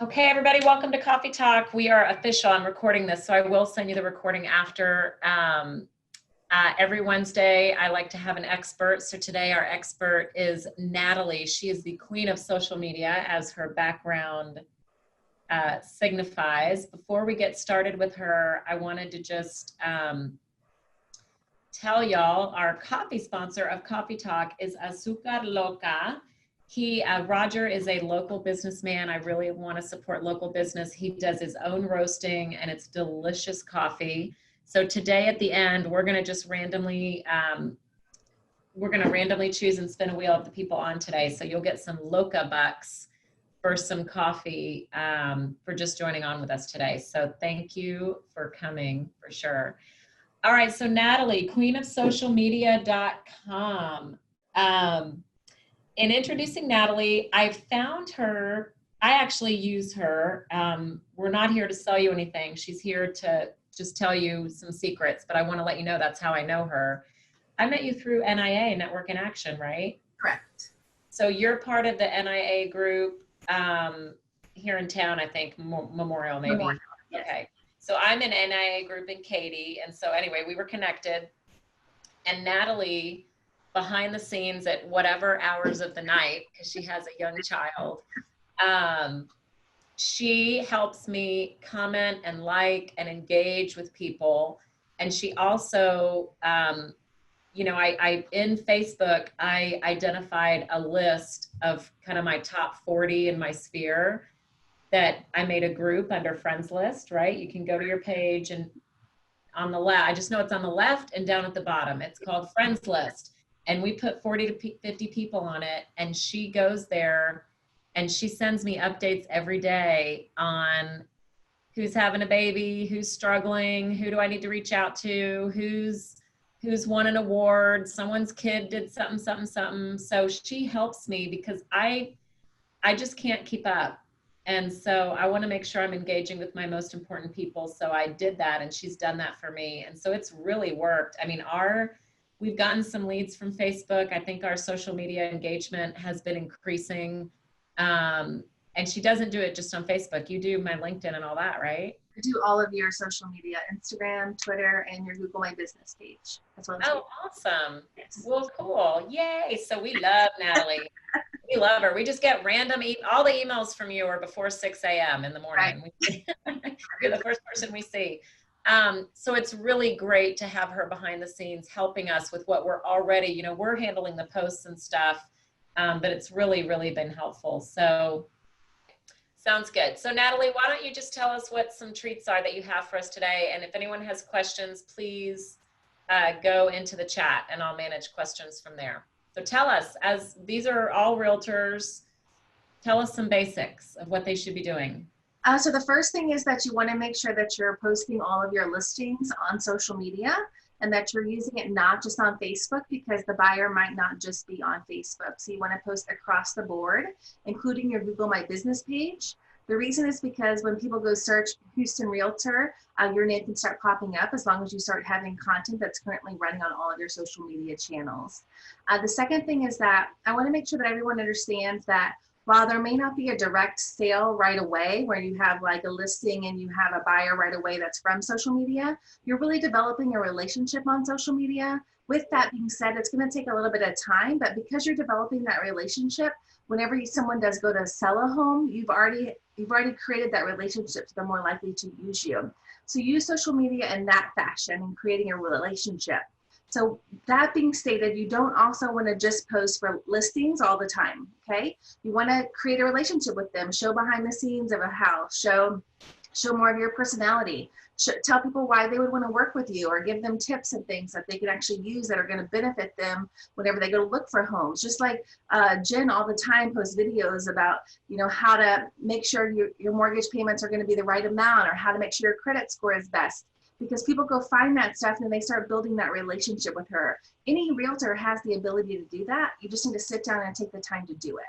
Okay, everybody, welcome to Coffee Talk. We are official. I'm recording this, so I will send you the recording after. Every Wednesday, I like to have an expert. So today our expert is Natalie. She is the queen of social media, as her background signifies. Before we get started with her, I wanted to just tell y'all our coffee sponsor of Coffee Talk is Azúcar Loca. Roger is a local businessman. I really want to support local business. He does his own roasting and it's delicious coffee. So today at the end, we're going to just randomly choose and spin a wheel of the people on today. So you'll get some Loca bucks for some coffee for just joining on with us today. So thank you for coming for sure. All right. So Natalie, queenofsocialmedia.com. In introducing Natalie, I found her, I actually use her. We're not here to sell you anything. She's here to just tell you some secrets, but I want to let you know that's how I know her. I met you through NIA, Network in Action, right? Correct. So you're part of the NIA group here in town, I think, Memorial maybe. Memorial, yes. Okay. So I'm in NIA group in Katy. And so anyway, we were connected. And Natalie, behind the scenes at whatever hours of the night, because she has a young child, she helps me comment and like and engage with people. And she also, you know, I in Facebook, I identified a list of kind of my top 40 in my sphere that I made a group under friends list, right? You can go to your page and on the left, I just know it's on the left and down at the bottom. It's called friends list. And we put 40 to 50 people on it. And she goes there and she sends me updates every day on who's having a baby, who's struggling, who do I need to reach out to, who's won an award, someone's kid did something. So she helps me because I just can't keep up. And so I want to make sure I'm engaging with my most important people. So I did that and she's done that for me. And so it's really worked. I mean, we've gotten some leads from Facebook. I think our social media engagement has been increasing. And she doesn't do it just on Facebook. You do my LinkedIn and all that, right? I do all of your social media, Instagram, Twitter, and your Google My Business page, as well as awesome. Yes. Well, cool. Yay. So we love Natalie. We love her. We just get random, all the emails from you are before 6 a.m. in the morning. Right. You're the first person we see. So it's really great to have her behind the scenes helping us with what we're already, you know, we're handling the posts and stuff, but it's really, really been helpful. So sounds good. So Natalie, why don't you just tell us what some treats are that you have for us today? And if anyone has questions, please go into the chat and I'll manage questions from there. So tell us, as these are all realtors, tell us some basics of what they should be doing. So the first thing is that you want to make sure that you're posting all of your listings on social media and that you're using it not just on Facebook because the buyer might not just be on Facebook. So you want to post across the board, including your Google My Business page. The reason is because when people go search Houston Realtor, your name can start popping up as long as you start having content that's currently running on all of your social media channels. The second thing is that I want to make sure that everyone understands that while there may not be a direct sale right away where you have like a listing and you have a buyer right away that's from social media, you're really developing a relationship on social media. With that being said, it's going to take a little bit of time, but because you're developing that relationship, whenever someone does go to sell a home, you've already created that relationship, so they're more likely to use you. So use social media in that fashion and creating a relationship. So that being stated, you don't also want to just post for listings all the time, okay? You want to create a relationship with them, show behind the scenes of a house, show more of your personality, tell people why they would want to work with you or give them tips and things that they can actually use that are going to benefit them whenever they go to look for homes. Just like Jen all the time posts videos about, you know, how to make sure your mortgage payments are going to be the right amount or how to make sure your credit score is best. Because people go find that stuff and they start building that relationship with her. Any realtor has the ability to do that. You just need to sit down and take the time to do it.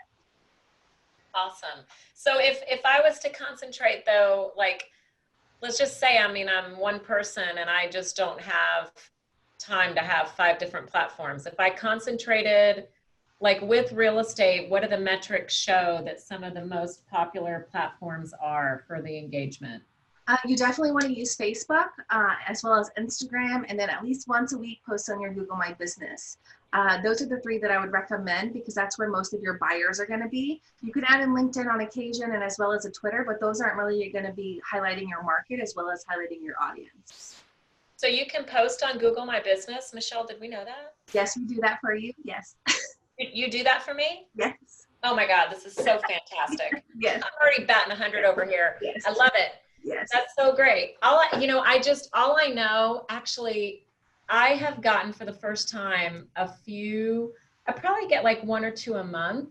Awesome. So if I was to concentrate though, like, let's just say, I mean, I'm one person and I just don't have time to have 5 different platforms. If I concentrated like with real estate, what do the metrics show that some of the most popular platforms are for the engagement? You definitely want to use Facebook as well as Instagram, and then at least once a week post on your Google My Business. Those are the three that I would recommend because that's where most of your buyers are going to be. You could add in LinkedIn on occasion and as well as a Twitter, but those aren't really going to be highlighting your market as well as highlighting your audience. So you can post on Google My Business. Michelle, did we know that? Yes, we do that for you. Yes. You do that for me? Yes. Oh my God, this is so fantastic. Yes. I'm already batting 100 over here. Yes. I love it. Yes. That's so great. All I know, actually, I have gotten for the first time I probably get like 1 or 2 a month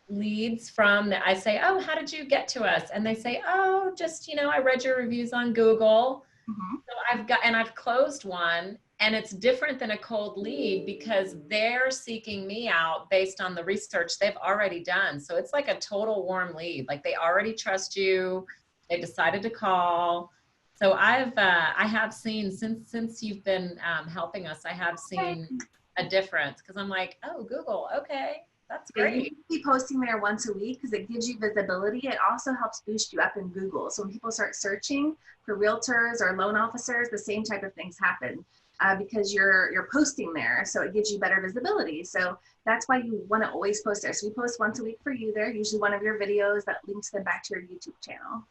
leads from that. I say, oh, how did you get to us? And they say, oh, just, I read your reviews on Google. Mm-hmm. So I've closed one, and it's different than a cold lead because they're seeking me out based on the research they've already done. So it's like a total warm lead. Like they already trust you. They decided to call. So I have seen since you've been helping us, I have seen a difference because I'm like, oh, Google, okay, that's Yeah, you great. need to be posting there once a week because it gives you visibility. It also helps boost you up in Google. So when people start searching for realtors or loan officers, the same type of things happen because you're posting there. So it gives you better visibility. So that's why you want to always post there. So we post once a week for you there, usually one of your videos that links them back to your YouTube channel.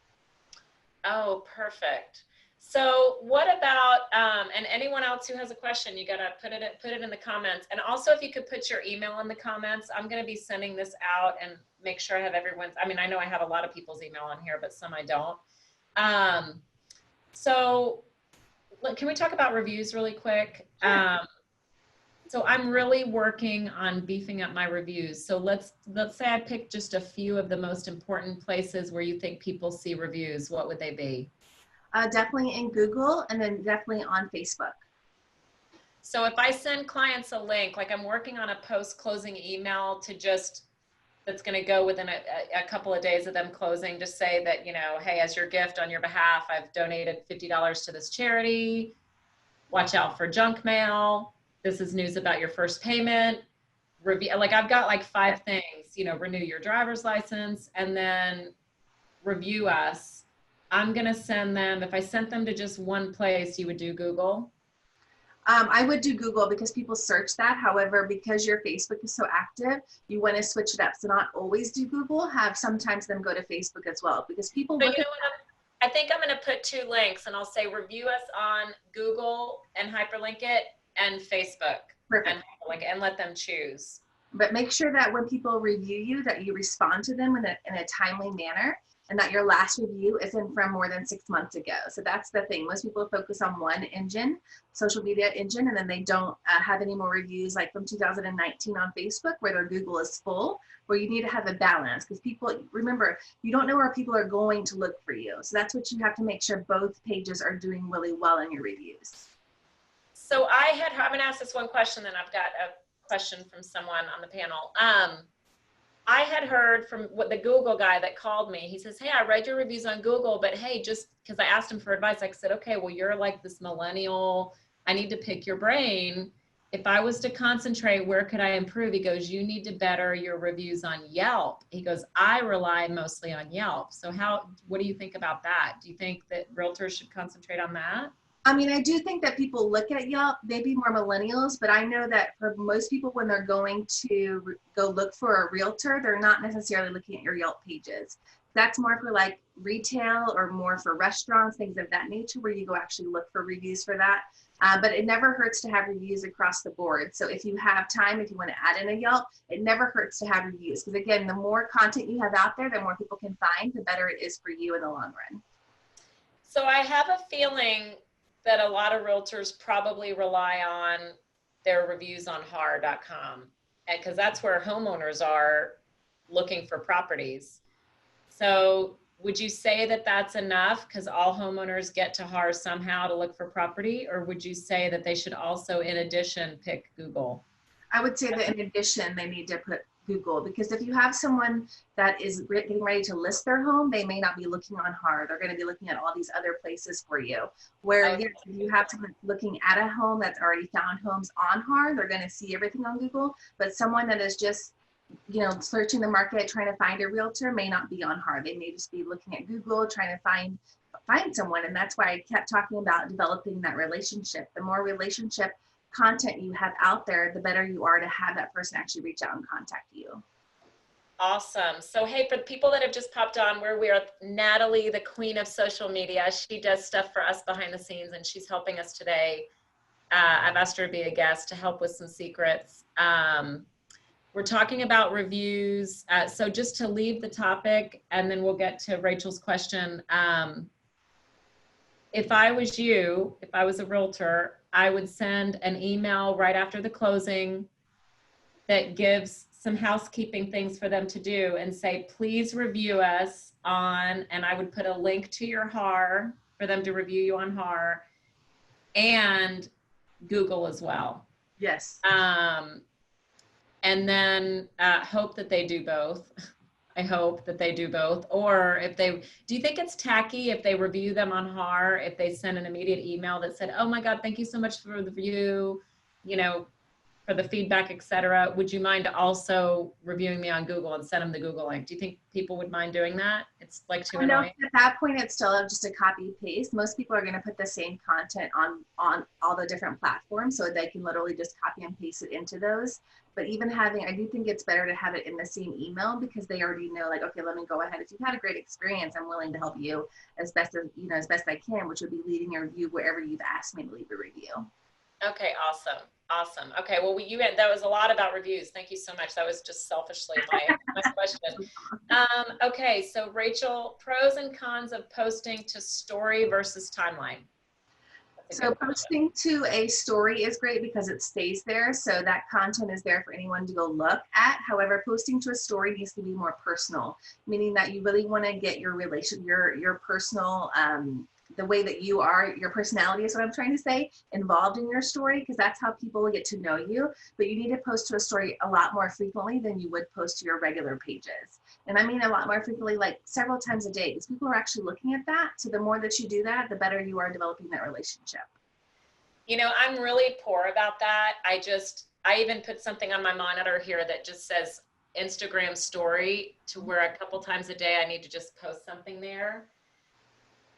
Oh, perfect. So what about, and anyone else who has a question, you got to put it in the comments. And also if you could put your email in the comments, I'm going to be sending this out and make sure I have everyone's, I know I have a lot of people's email on here, but some I don't. So can we talk about reviews really quick? Sure. So I'm really working on beefing up my reviews. So let's say I pick just a few of the most important places where you think people see reviews. What would they be? Definitely in Google and then definitely on Facebook. So if I send clients a link, like I'm working on a post-closing email that's going to go within a couple of days of them closing, just say that, hey, as your gift on your behalf, I've donated $50 to this charity. Watch out for junk mail. This is news about your first payment. Review, like I've got like 5 things, renew your driver's license and then review us. I'm going to send them, if I sent them to just one place, you would do Google? I would do Google because people search that. However, because your Facebook is so active, you want to switch it up. So not always do Google, have sometimes them go to Facebook as well because people look at I think I'm going to put 2 links and I'll say review us on Google and hyperlink it and Facebook. Perfect. And hyperlink it and let them choose. But make sure that when people review you, that you respond to them in a timely manner and that your last review isn't from more than 6 months ago. So that's the thing. Most people focus on one engine, social media engine, and then they don't have any more reviews like from 2019 on Facebook where their Google is full, where you need to have a balance because people, remember, you don't know where people are going to look for you. So that's what you have to make sure both pages are doing really well in your reviews. So I'm going to ask this one question, then I've got a question from someone on the panel. I had heard from the Google guy that called me. He says, hey, I read your reviews on Google, but hey, just because I asked him for advice, I said, okay, well, you're like this millennial. I need to pick your brain. If I was to concentrate, where could I improve? He goes, you need to better your reviews on Yelp. He goes, I rely mostly on Yelp. So what do you think about that? Do you think that realtors should concentrate on that? I do think that people look at Yelp, maybe more millennials, but I know that for most people, when they're going to go look for a realtor, they're not necessarily looking at your Yelp pages. That's more for like retail or more for restaurants, things of that nature, where you go actually look for reviews for that. But it never hurts to have reviews across the board. So if you have time, if you want to add in a Yelp, it never hurts to have reviews. Because again, the more content you have out there, the more people can find, the better it is for you in the long run. So I have a feeling that a lot of realtors probably rely on their reviews on har.com because that's where homeowners are looking for properties. So would you say that that's enough because all homeowners get to har somehow to look for property, or would you say that they should also in addition pick Google? I would say that in addition, they need to put Google, because if you have someone that is getting ready to list their home, they may not be looking on HAR. They're going to be looking at all these other places for you. Where yes, if you have someone looking at a home that's already found homes on HAR, they're going to see everything on Google. But someone that is just, you know, searching the market, trying to find a realtor may not be on HAR. They may just be looking at Google, trying to find someone. And that's why I kept talking about developing that relationship. The more relationship content you have out there, the better you are to have that person actually reach out and contact you. Awesome. So, hey, for the people that have just popped on, we're with Natalie, the queen of social media. She does stuff for us behind the scenes, and she's helping us today. I've asked her to be a guest to help with some secrets. We're talking about reviews. So just to leave the topic, and then we'll get to Rachel's question. If I was you, if I was a realtor, I would send an email right after the closing that gives some housekeeping things for them to do and say, please review us on, and I would put a link to your HAR for them to review you on HAR and Google as well. Yes. And then hope that they do both. I hope that they do both. Or if they, do you think it's tacky if they review them on HAR, if they send an immediate email that said, oh my God, thank you so much for the review, you know, for the feedback, etc. Would you mind also reviewing me on Google and send them the Google link? Do you think people would mind doing that? It's like too annoying. At that point, it's still just a copy paste. Most people are going to put the same content on all the different platforms, so they can literally just copy and paste it into those. But even having, I do think it's better to have it in the same email, because they already know, like, okay, let me go ahead. If you've had a great experience, I'm willing to help you as best as, you know, as best I can, which would be leaving a review wherever you've asked me to leave a review. Okay, awesome. Awesome. Okay, well, that was a lot about reviews. Thank you so much. That was just selfishly my question. Okay, so Rachel, pros and cons of posting to story versus timeline. So posting to a story is great because it stays there. So that content is there for anyone to go look at. However, posting to a story needs to be more personal, meaning that you really want to get your your personal, the way that you are, your personality is what I'm trying to say, involved in your story, because that's how people will get to know you. But you need to post to a story a lot more frequently than you would post to your regular pages. And I mean a lot more frequently, like several times a day, because people are actually looking at that. So the more that you do that, the better you are developing that relationship. You know, I'm really poor about that. I even put something on my monitor here that just says Instagram story, to where a couple times a day I need to just post something there.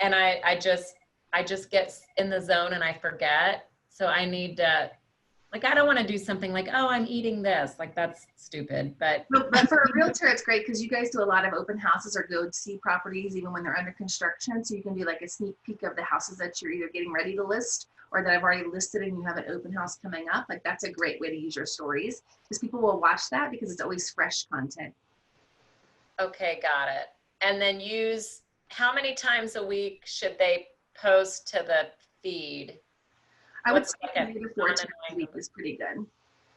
And I just get in the zone and I forget. So I need to, like, I don't want to do something like, oh, I'm eating this. Like, that's stupid. But for a realtor, it's great because you guys do a lot of open houses or go see properties even when they're under construction. So you can do like a sneak peek of the houses that you're either getting ready to list or that I've already listed and you have an open house coming up. Like, that's a great way to use your stories, because people will watch that because it's always fresh content. Okay, got it. And then how many times a week should they post to the feed? I would say 3 to 4 times a week is pretty good.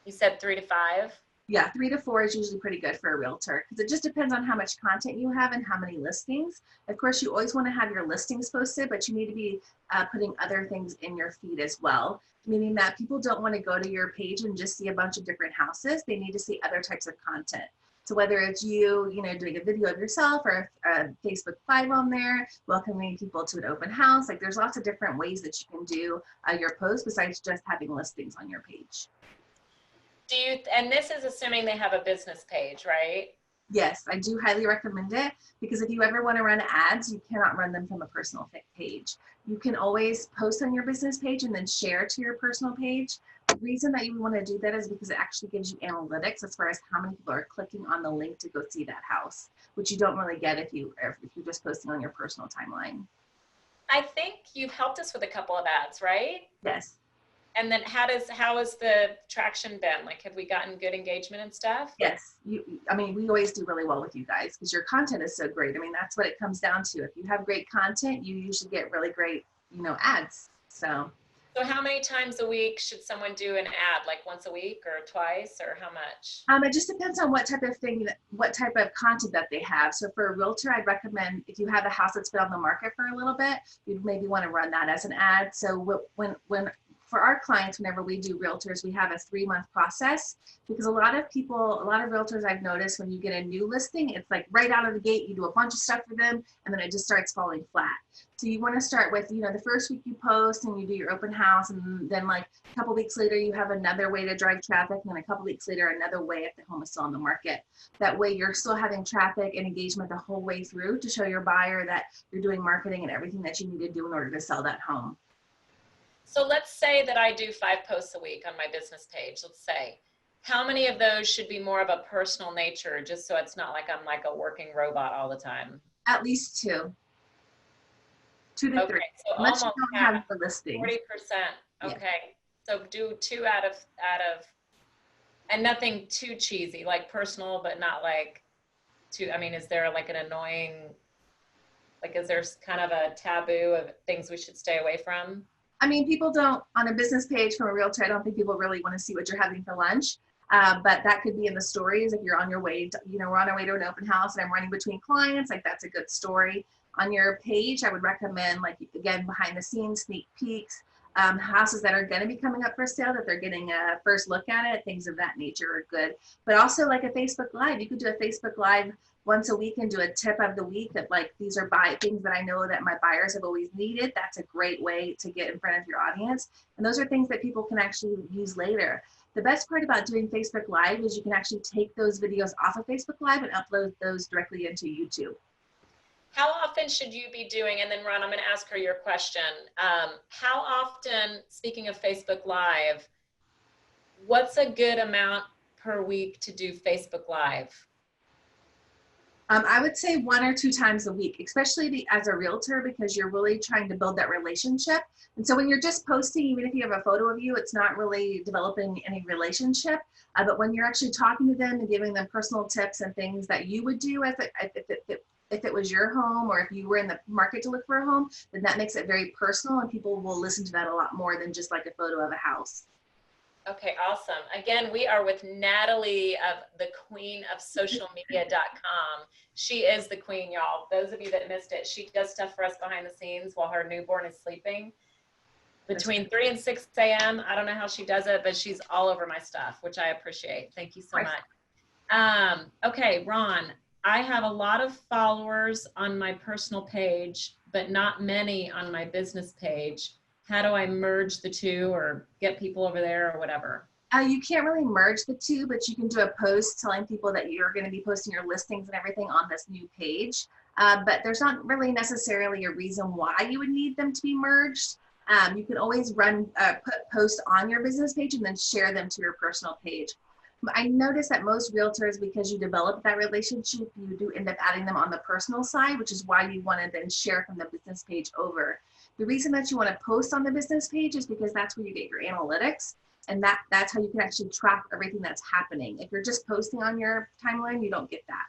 You said 3 to 5? Yeah, 3 to 4 is usually pretty good for a realtor, because it just depends on how much content you have and how many listings. Of course, you always want to have your listings posted, but you need to be putting other things in your feed as well, meaning that people don't want to go to your page and just see a bunch of different houses. They need to see other types of content. So whether it's you know, doing a video of yourself or a Facebook Live on there, welcoming people to an open house, like there's lots of different ways that you can do your post besides just having listings on your page. And this is assuming they have a business page, right? Yes, I do highly recommend it, because if you ever want to run ads, you cannot run them from a personal page. You can always post on your business page and then share to your personal page. The reason that you want to do that is because it actually gives you analytics as far as how many people are clicking on the link to go see that house, which you don't really get if you're just posting on your personal timeline. I think you've helped us with a couple of ads, right? Yes. And then how has the traction been? Like, have we gotten good engagement and stuff? Yes. I mean, we always do really well with you guys because your content is so great. I mean, that's what it comes down to. If you have great content, you usually get really great, you know, ads. So how many times a week should someone do an ad? Like once a week or twice, or how much? It just depends on what type of what type of content that they have. So for a realtor, I'd recommend, if you have a house that's been on the market for a little bit, you'd maybe want to run that as an ad. So when for our clients, whenever we do realtors, we have a 3-month process, because a lot of realtors I've noticed, when you get a new listing, it's like right out of the gate, you do a bunch of stuff for them and then it just starts falling flat. So you want to start with, the first week you post and you do your open house, and then like a couple weeks later you have another way to drive traffic, and then a couple weeks later another way if the home is still on the market. That way you're still having traffic and engagement the whole way through to show your buyer that you're doing marketing and everything that you need to do in order to sell that home. So let's say that I do 5 posts a week on my business page. Let's say, how many of those should be more of a personal nature, just so it's not like I'm like a working robot all the time? At least 2 to 3, so unless you almost don't have the listing. 40%. Okay. Yeah. So do 2 out of, and nothing too cheesy, like personal, but not like too, I mean, is there like an annoying, like, is there kind of a taboo of things we should stay away from? I mean, people don't, on a business page from a realtor, I don't think people really want to see what you're having for lunch. But that could be in the stories. If you're on your way to, we're on our way to an open house and I'm running between clients, like that's a good story. On your page, I would recommend, like, again, behind the scenes, sneak peeks, houses that are going to be coming up for sale, that they're getting a first look at it, things of that nature are good. But also like a Facebook Live, you could do a Facebook Live once a week and do a tip of the week that, like, these are things that I know that my buyers have always needed. That's a great way to get in front of your audience. And those are things that people can actually use later. The best part about doing Facebook Live is you can actually take those videos off of Facebook Live and upload those directly into YouTube. How often should you be doing, and then Ron, I'm going to ask her your question. How often, speaking of Facebook Live, what's a good amount per week to do Facebook Live? I would say 1 or 2 times a week, especially as a realtor, because you're really trying to build that relationship. And so when you're just posting, even if you have a photo of you, it's not really developing any relationship. But when you're actually talking to them and giving them personal tips and things that you would do if it was your home, or if you were in the market to look for a home, then that makes it very personal, and people will listen to that a lot more than just like a photo of a house. Okay, awesome. Again, we are with Natalie of the Queen of Socialmedia.com. She is the queen, y'all. Those of you that missed it, she does stuff for us behind the scenes while her newborn is sleeping. Between 3 and 6 a.m. I don't know how she does it, but she's all over my stuff, which I appreciate. Thank you so much. Okay, Ron, I have a lot of followers on my personal page, but not many on my business page. How do I merge the two, or get people over there, or whatever? You can't really merge the two, but you can do a post telling people that you're going to be posting your listings and everything on this new page. But there's not really necessarily a reason why you would need them to be merged. You can always put posts on your business page and then share them to your personal page. I noticed that most realtors, because you develop that relationship, you do end up adding them on the personal side, which is why you want to then share from the business page over. The reason that you want to post on the business page is because that's where you get your analytics, and that's how you can actually track everything that's happening. If you're just posting on your timeline, you don't get that.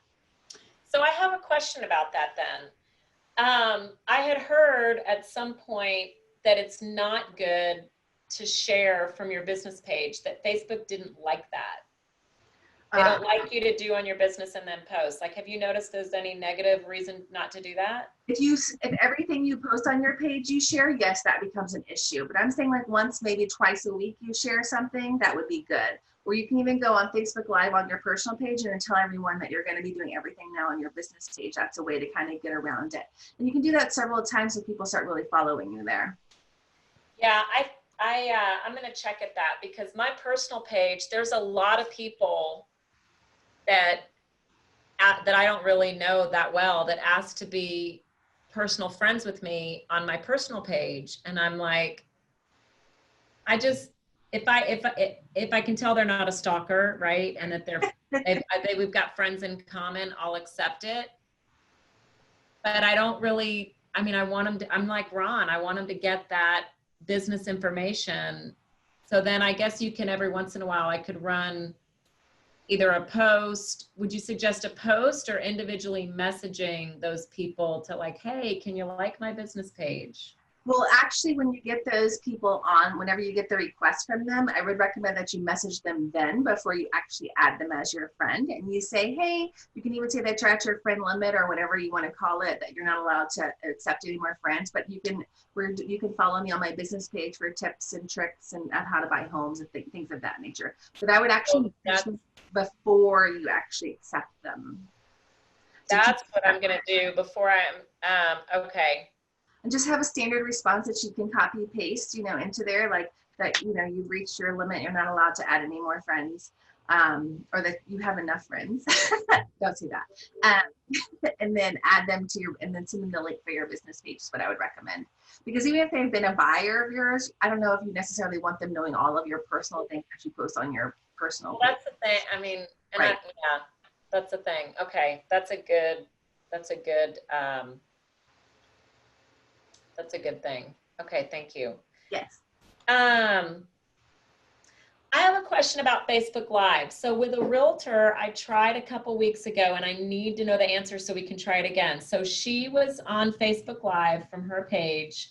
So I have a question about that then. I had heard at some point that it's not good to share from your business page, that Facebook didn't like that. They don't like you to do on your business and then post. Like, have you noticed there's any negative reason not to do that? If everything you post on your page you share, yes, that becomes an issue. But I'm saying like once, maybe twice a week you share something, that would be good. Or you can even go on Facebook Live on your personal page and then tell everyone that you're going to be doing everything now on your business page. That's a way to kind of get around it. And you can do that several times so people start really following you there. Yeah, I'm going to check at that, because my personal page, there's a lot of people that I don't really know that well that ask to be personal friends with me on my personal page, and I'm like, I just, if I can tell they're not a stalker, right, and that we've got friends in common, I'll accept it. But I don't really, I mean, I want them to, I'm like Ron, I want them to get that business information. So then I guess you can, every once in a while, I could run either a post. Would you suggest a post, or individually messaging those people to like, hey, can you like my business page? Well, actually, when you get those people on, whenever you get the request from them, I would recommend that you message them then before you actually add them as your friend. And you say, hey, you can even say that you're at your friend limit or whatever you want to call it, that you're not allowed to accept any more friends, but you can follow me on my business page for tips and tricks and on how to buy homes and things of that nature. But I would actually message them before you actually accept them. That's what I'm going to do before okay. And just have a standard response that you can copy paste, into there, like that, you've reached your limit, you're not allowed to add any more friends, or that you have enough friends. Don't say that. And then add them to and then send them the link for your business page is what I would recommend. Because even if they've been a buyer of yours, I don't know if you necessarily want them knowing all of your personal things that you post on your personal. Well, that's the thing. I mean, and right. Yeah, that's the thing. Okay. That's a good thing. Okay. Thank you. Yes. I have a question about Facebook Live. So with a realtor, I tried a couple weeks ago and I need to know the answer so we can try it again. So she was on Facebook Live from her page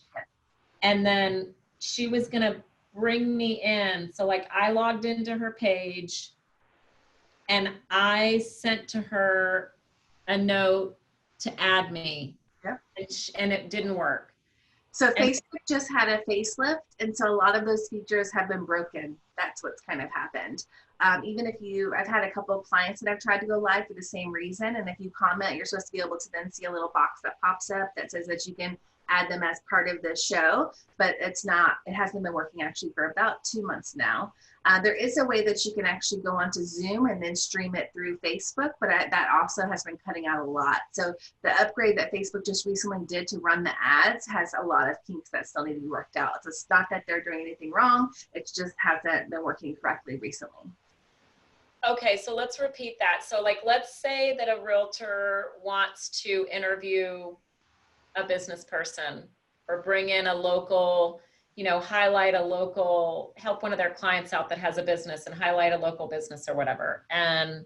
and then she was going to bring me in. So like I logged into her page and I sent to her a note to add me. Yep. And it didn't work. So Facebook just had a facelift, and so a lot of those features have been broken. That's what's kind of happened. Even if I've had a couple of clients that I've tried to go live for the same reason, and if you comment, you're supposed to be able to then see a little box that pops up that says that you can add them as part of the show, but it hasn't been working actually for about 2 months now. There is a way that you can actually go onto Zoom and then stream it through Facebook, but that also has been cutting out a lot. So the upgrade that Facebook just recently did to run the ads has a lot of kinks that still need to be worked out. So it's not that they're doing anything wrong, it just hasn't been working correctly recently. Okay, so let's repeat that. So like, let's say that a realtor wants to interview a business person or bring in a local, highlight a local, help one of their clients out that has a business and highlight a local business or whatever, and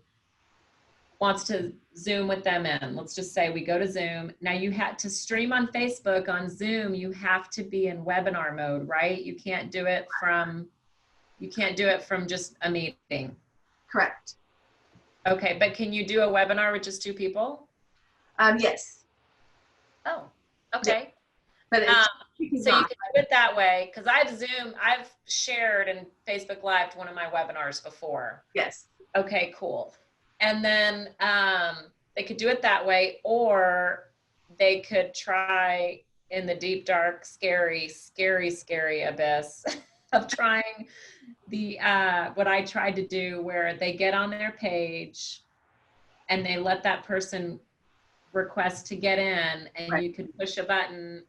wants to Zoom with them in. Let's just say we go to Zoom. Now you had to stream on Facebook. On Zoom, you have to be in webinar mode, right? You can't do it from just a meeting. Correct. Okay, but can you do a webinar with just 2 people? Yes. Oh, okay. But so you can do it that way, because I've shared in Facebook Live one of my webinars before. Yes. Okay, cool. And then they could do it that way, or they could try in the deep, dark, scary abyss of trying what I tried to do, where they get on their page and they let that person request to get in, and right. You could push a button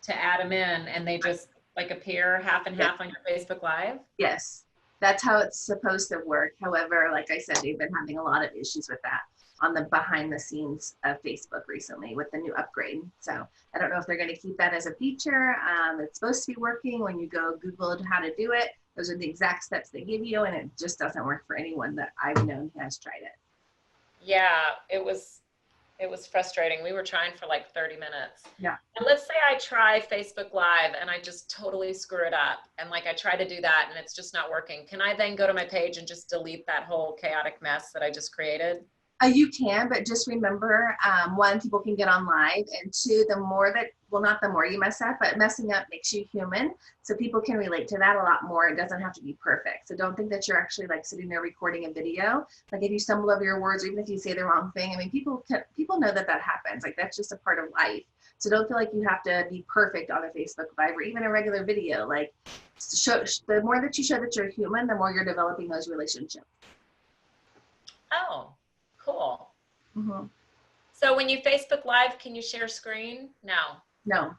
to add them in, and they just like appear half and half on your Facebook Live? Yes, that's how it's supposed to work. However, like I said, they've been having a lot of issues with that on the behind the scenes of Facebook recently with the new upgrade. So I don't know if they're going to keep that as a feature. It's supposed to be working. When you go Google how to do it, those are the exact steps they give you, and it just doesn't work for anyone that I've known who has tried it. Yeah, it was frustrating. We were trying for like 30 minutes. Yeah. And let's say I try Facebook Live and I just totally screw it up. And like I try to do that and it's just not working. Can I then go to my page and just delete that whole chaotic mess that I just created? You can, but just remember, 1, people can get on live, and 2, not the more you mess up, but messing up makes you human. So people can relate to that a lot more. It doesn't have to be perfect. So don't think that you're actually like sitting there recording a video. Like if you stumble over your words, or even if you say the wrong thing, I mean, people know that happens. Like that's just a part of life. So don't feel like you have to be perfect on a Facebook Live or even a regular video. Like the more that you show that you're human, the more you're developing those relationships. Oh. Cool. Mm-hmm. So when you Facebook Live, can you share screen? No.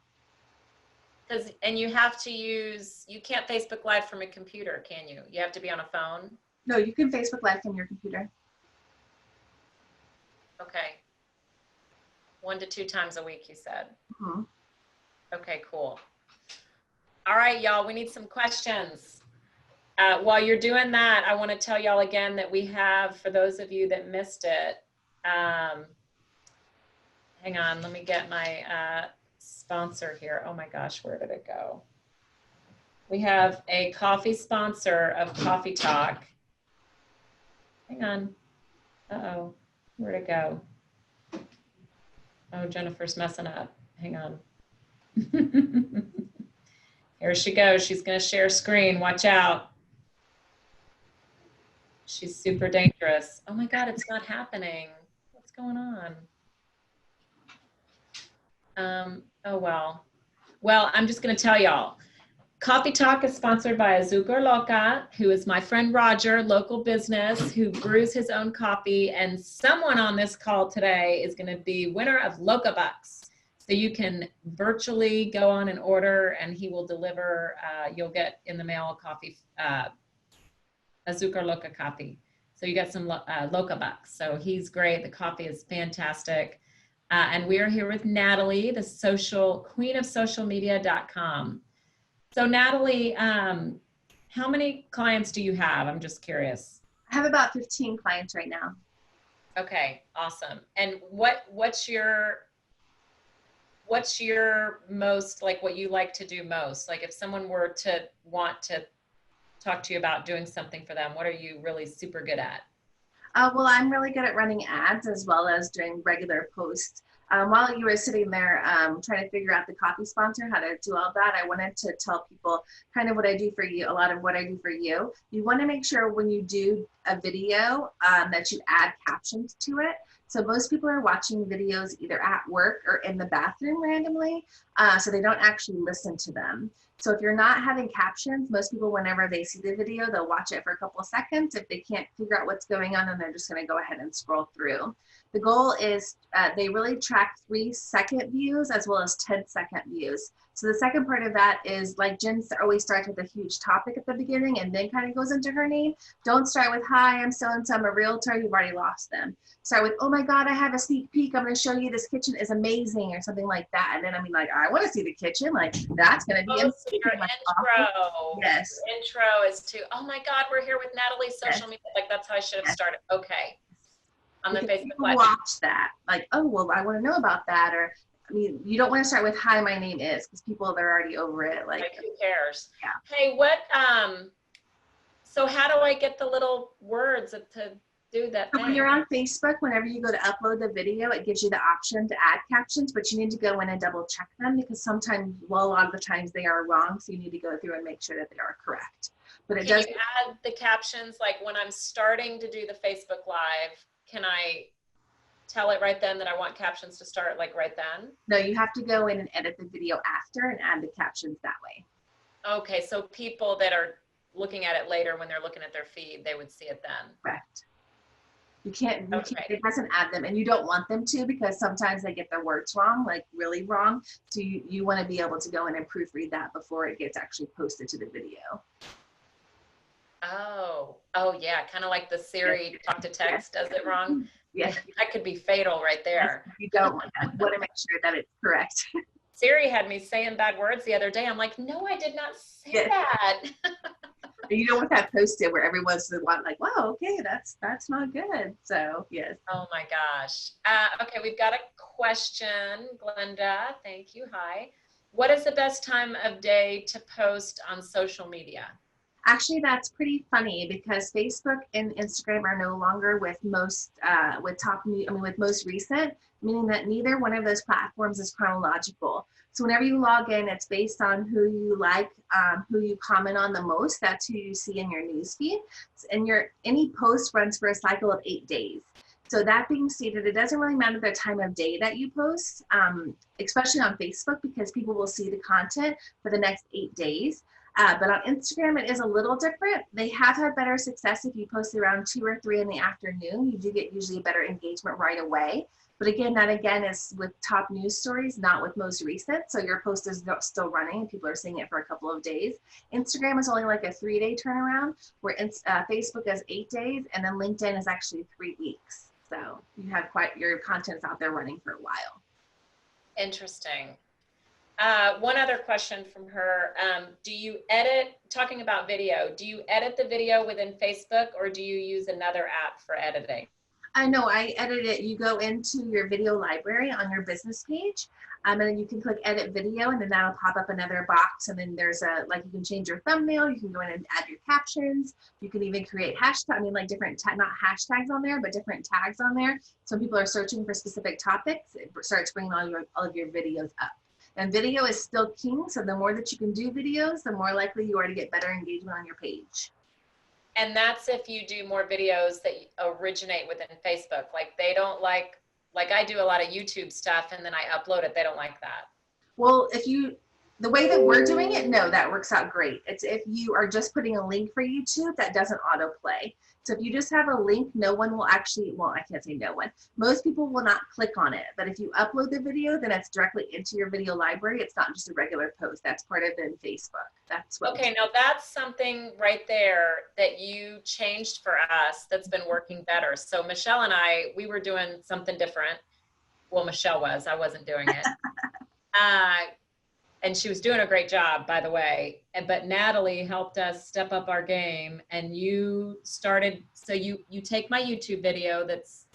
And you have to you can't Facebook Live from a computer, can you? You have to be on a phone? No, you can Facebook Live from your computer. Okay. 1 to 2 times a week, you said? Mm-hmm. Okay, cool. All right, y'all, we need some questions. While you're doing that, I want to tell y'all again that we have, for those of you that missed it, hang on, let me get my sponsor here. Oh my gosh, where did it go? We have a coffee sponsor of Coffee Talk. Hang on. Uh-oh, where'd it go? Oh, Jennifer's messing up. Hang on. Here she goes. She's going to share screen. Watch out. She's super dangerous. Oh my God, it's not happening. What's going on? Oh, well. Well, I'm just going to tell y'all. Coffee Talk is sponsored by Azúcar Loca, who is my friend Roger, local business, who brews his own coffee. And someone on this call today is going to be winner of Loca Bucks. So you can virtually go on and order, and he will deliver. You'll get in the mail a coffee, Azúcar Loca coffee. So you got some Loca Bucks. So he's great. The coffee is fantastic. And we are here with Natalie, the queen of socialmedia.com. So Natalie, how many clients do you have? I'm just curious. I have about 15 clients right now. Okay, awesome. And what's your most, like, what you like to do most? Like, if someone were to want to talk to you about doing something for them, what are you really super good at? Well, I'm really good at running ads as well as doing regular posts. While you were sitting there trying to figure out the coffee sponsor, how to do all that, I wanted to tell people kind of what I do for you, a lot of what I do for you. You want to make sure when you do a video that you add captions to it. So most people are watching videos either at work or in the bathroom randomly, so they don't actually listen to them. So if you're not having captions, most people, whenever they see the video, they'll watch it for a couple of seconds. If they can't figure out what's going on, then they're just going to go ahead and scroll through. The goal is they really track 3-second views as well as 10-second views. So the second part of that is, like Jen always starts with a huge topic at the beginning and then kind of goes into her name. Don't start with, hi, I'm so-and-so, I'm a realtor. You've already lost them. Start with, oh my God, I have a sneak peek. I'm going to show you this kitchen is amazing, or something like that. And then I mean, like, I want to see the kitchen. Like, that's going to be so your intro. Yes. Your intro is to, oh my God, we're here with Natalie's social media. Like, that's how I should have started. Okay. On the Facebook Live. Watch that. Like, oh, well, I want to know about that. Or, I mean, you don't want to start with, hi, my name is, because people, they're already over it. Like who cares? Yeah. Hey, so how do I get the little words to do that thing? When you're on Facebook, whenever you go to upload the video, it gives you the option to add captions, but you need to go in and double check them, because sometimes, well, a lot of the times they are wrong. So you need to go through and make sure that they are correct. But it does. Can you add the captions, like when I'm starting to do the Facebook Live, can I tell it right then that I want captions to start, like, right then? No, you have to go in and edit the video after and add the captions that way. Okay, so people that are looking at it later, when they're looking at their feed, they would see it then. Correct. You can't, it doesn't add them, and you don't want them to, because sometimes they get their words wrong, like really wrong. So you want to be able to go in and proofread that before it gets actually posted to the video. Oh yeah, kind of like the Siri talk to text does it wrong. Yeah, that could be fatal right there. Yes, you don't want that. You want to make sure that it's correct. Siri had me saying bad words the other day. I'm like, no, I did not say that. You don't want that posted where everyone's like, wow, okay, that's not good. So yes. Oh my gosh. Okay, we've got a question, Glenda. Thank you. Hi. What is the best time of day to post on social media? Actually, that's pretty funny, because Facebook and Instagram are no longer with most recent, meaning that neither one of those platforms is chronological. So whenever you log in, it's based on who you like, who you comment on the most. That's who you see in your newsfeed. And any post runs for a cycle of 8 days. So that being stated, it doesn't really matter the time of day that you post, especially on Facebook, because people will see the content for the next 8 days. But on Instagram, it is a little different. They have had better success if you post around 2 or 3 in the afternoon. You do get usually better engagement right away. But again, that again is with top news stories, not with most recent. So your post is still running and people are seeing it for a couple of days. Instagram is only like a 3-day turnaround, where Facebook is 8 days, and then LinkedIn is actually 3 weeks. So you have your content's out there running for a while. Interesting. One other question from her. Do you edit, talking about video, do you edit the video within Facebook, or do you use another app for editing? I know, I edited it. You go into your video library on your business page, and then you can click edit video, and then that'll pop up another box. And then there's like you can change your thumbnail, you can go in and add your captions. You can even create hashtag, like different, not hashtags on there, but different tags on there. So people are searching for specific topics, it starts bringing all of your videos up. And video is still king. So the more that you can do videos, the more likely you are to get better engagement on your page. And that's if you do more videos that originate within Facebook. Like they don't like I do a lot of YouTube stuff and then I upload it. They don't like that. Well, the way that we're doing it, no, that works out great. It's if you are just putting a link for YouTube, that doesn't autoplay. So if you just have a link, no one will actually, well, I can't say no one. Most people will not click on it. But if you upload the video, then it's directly into your video library. It's not just a regular post. That's part of it in Facebook. That's what. Okay, now that's something right there that you changed for us that's been working better. So Michelle and we were doing something different. Well, Michelle was, I wasn't doing it. And she was doing a great job, by the way. But Natalie helped us step up our game, and you started. So you take my YouTube video that's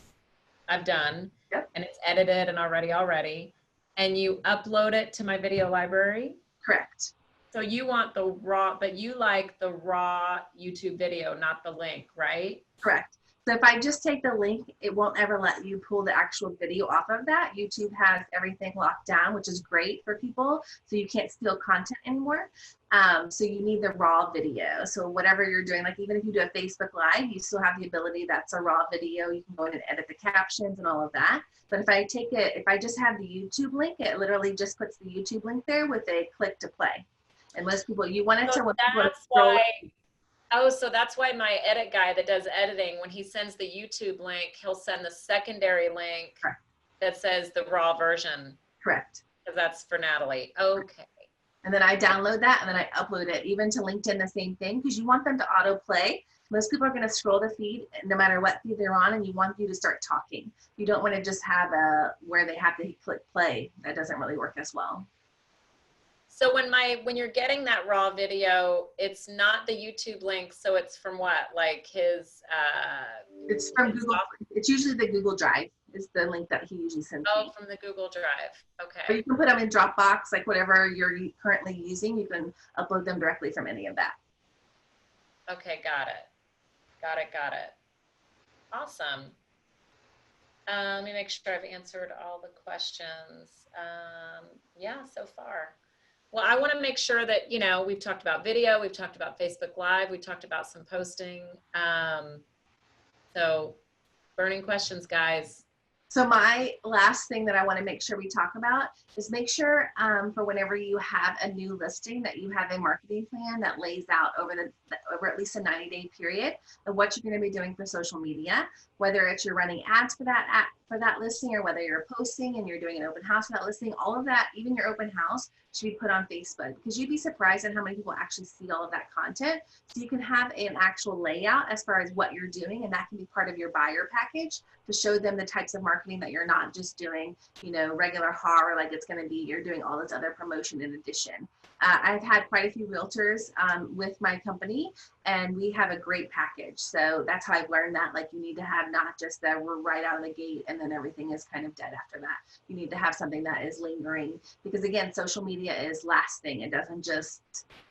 I've done, yep, and it's edited and already, and you upload it to my video library. Correct. So you want the raw, but you like the raw YouTube video, not the link, right? Correct. So if I just take the link, it won't ever let you pull the actual video off of that. YouTube has everything locked down, which is great for people. So you can't steal content anymore. So you need the raw video. So whatever you're doing, like even if you do a Facebook Live, you still have the ability, that's a raw video. You can go in and edit the captions and all of that. But if I take it, if I just have the YouTube link, it literally just puts the YouTube link there with a click to play. And most people, you want it so to when that's people scroll. Oh, so that's why my edit guy that does editing, when he sends the YouTube link, he'll send the secondary link Correct. That says the raw version. Correct. Because that's for Natalie. Okay. And then I download that and then I upload it. Even to LinkedIn, the same thing, because you want them to autoplay. Most people are going to scroll the feed no matter what feed they're on, and you want you to start talking. You don't want to just have where they have to click play. That doesn't really work as well. So when you're getting that raw video, it's not the YouTube link. So it's from what? Like his, it's from Google. It's usually the Google Drive is the link that he usually sends. Oh, from the Google Drive. Okay. Or you can put them in Dropbox, like whatever you're currently using, you can upload them directly from any of that. Okay. Got it. Awesome. Let me make sure I've answered all the questions. Yeah, so far. Well, I want to make sure that, we've talked about video, we've talked about Facebook Live, we talked about some posting. So burning questions, guys. So my last thing that I want to make sure we talk about is make sure for whenever you have a new listing that you have a marketing plan that lays out over at least a 90-day period of what you're going to be doing for social media, whether it's you're running ads for that listing or whether you're posting and you're doing an open house for that listing. All of that, even your open house, should be put on Facebook, because you'd be surprised at how many people actually see all of that content. So you can have an actual layout as far as what you're doing, and that can be part of your buyer package to show them the types of marketing that you're not just doing, regular horror, like it's going to be, you're doing all this other promotion in addition. I've had quite a few realtors with my company, and we have a great package. So that's how I've learned that, like, you need to have not just that we're right out of the gate and then everything is kind of dead after that. You need to have something that is lingering, because again, social media is lasting. It doesn't just,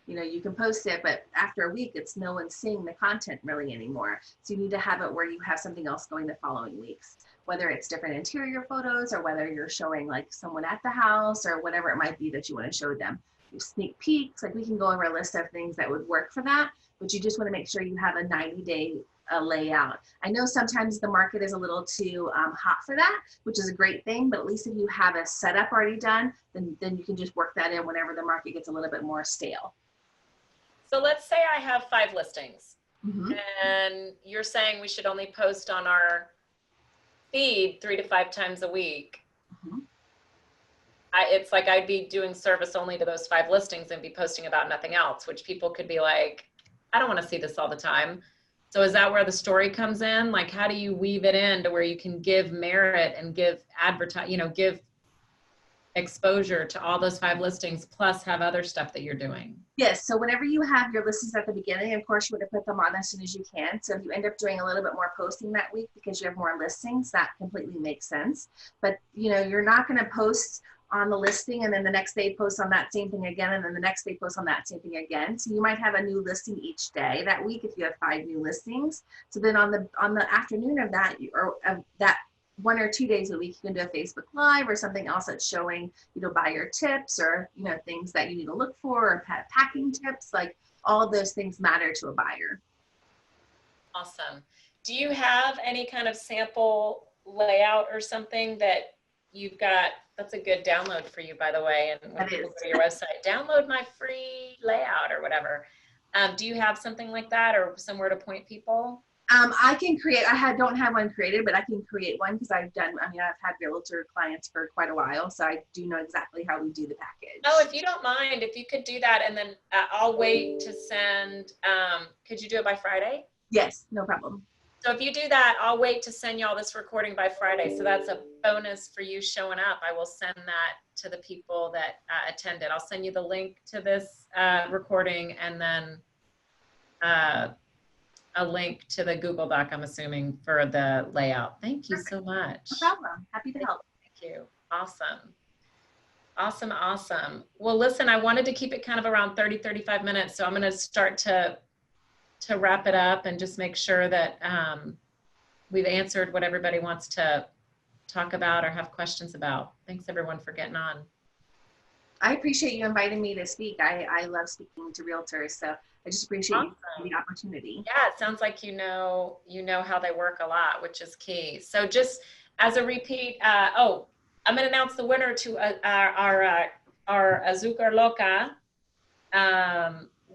you can post it, but after a week, it's no one's seeing the content really anymore. So you need to have it where you have something else going the following weeks, whether it's different interior photos or whether you're showing like someone at the house or whatever it might be that you want to show them. Sneak peeks, like we can go over a list of things that would work for that, but you just want to make sure you have a 90-day layout. I know sometimes the market is a little too hot for that, which is a great thing, but at least if you have a setup already done, then you can just work that in whenever the market gets a little bit more stale. So let's say I have 5 listings, Mm-hmm. and you're saying we should only post on our feed 3 to 5 times a week. Mm-hmm. It's like I'd be doing service only to those 5 listings and be posting about nothing else, which people could be like, I don't want to see this all the time. So is that where the story comes in? Like, how do you weave it in to where you can give merit and give give exposure to all those 5 listings plus have other stuff that you're doing. Yes, so whenever you have your listings at the beginning, of course, you want to put them on as soon as you can. So if you end up doing a little bit more posting that week because you have more listings, that completely makes sense. But you're not going to post on the listing and then the next day post on that same thing again, and then the next day post on that same thing again. So you might have a new listing each day that week if you have 5 new listings. So then on the afternoon of that, or of that 1 or 2 days a week, you can do a Facebook Live or something else that's showing, buyer tips or, things that you need to look for, or packing tips. Like, all of those things matter to a buyer. Awesome. Do you have any kind of sample layout or something that you've got? That's a good download for you, by the way. And when people go to your website, download my free layout or whatever. Do you have something like that, or somewhere to point people? I can create, don't have one created, but I can create one because I've had realtor clients for quite a while. So I do know exactly how we do the package. Oh, if you don't mind, if you could do that, and then I'll wait to send, could you do it by Friday? Yes, no problem. So if you do that, I'll wait to send y'all this recording by Friday. So that's a bonus for you showing up. I will send that to the people that attended. I'll send you the link to this recording, and then a link to the Google Doc, I'm assuming, for the layout. Thank you so much. No problem. Happy to help. Thank you. Awesome. Awesome. Awesome. Well, listen, I wanted to keep it kind of around 30, 35 minutes. So I'm going to start to wrap it up and just make sure that we've answered what everybody wants to talk about or have questions about. Thanks everyone for getting on. I appreciate you inviting me to speak. I love speaking to realtors, so I just appreciate the opportunity. Yeah, it sounds like you know how they work a lot, which is key. So just as a repeat, I'm going to announce the winner to our Azúcar Loca.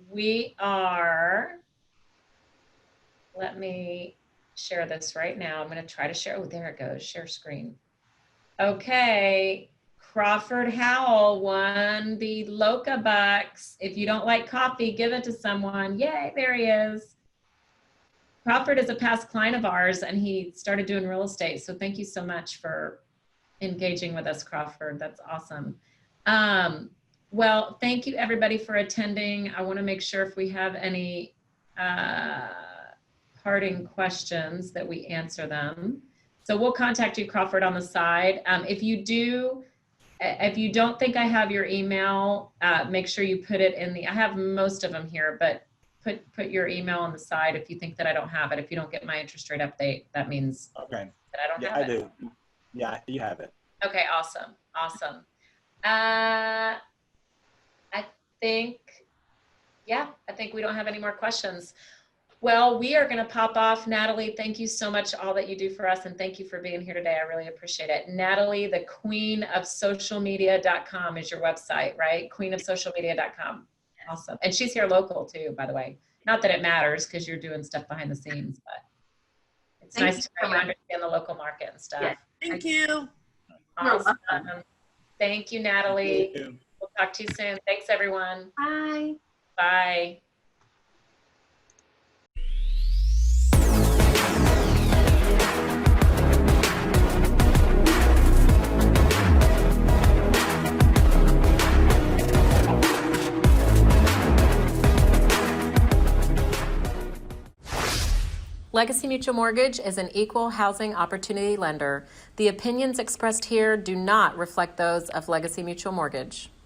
We are, let me share this right now. I'm going to try to share. Oh, there it goes. Share screen. Okay. Crawford Howell won the Loca Bucks. If you don't like coffee, give it to someone. Yay, there he is. Crawford is a past client of ours, and he started doing real estate. So thank you so much for engaging with us, Crawford. That's awesome. Well, thank you everybody for attending. I want to make sure if we have any parting questions that we answer them. So we'll contact you, Crawford, on the side. If you don't think I have your email, make sure you put it in I have most of them here, but put your email on the side if you think that I don't have it. If you don't get my interest rate update, that means that I don't have it. Yeah, I do. Yeah, you have it. Okay, awesome. Awesome. I think we don't have any more questions. Well, we are going to pop off. Natalie, thank you so much all that you do for us, and thank you for being here today. I really appreciate it. Natalie, the queenofsocialmedia.com is your website, right? Queenofsocialmedia.com. Awesome. And she's here local too, by the way. Not that it matters because you're doing stuff behind the scenes, but it's nice to know you understand the local market and stuff. Yeah. Thank you. Awesome. Thank you, Natalie. Thank you. We'll talk to you soon. Thanks, everyone. Bye. Bye. Legacy Mutual Mortgage is an equal housing opportunity lender. The opinions expressed here do not reflect those of Legacy Mutual Mortgage.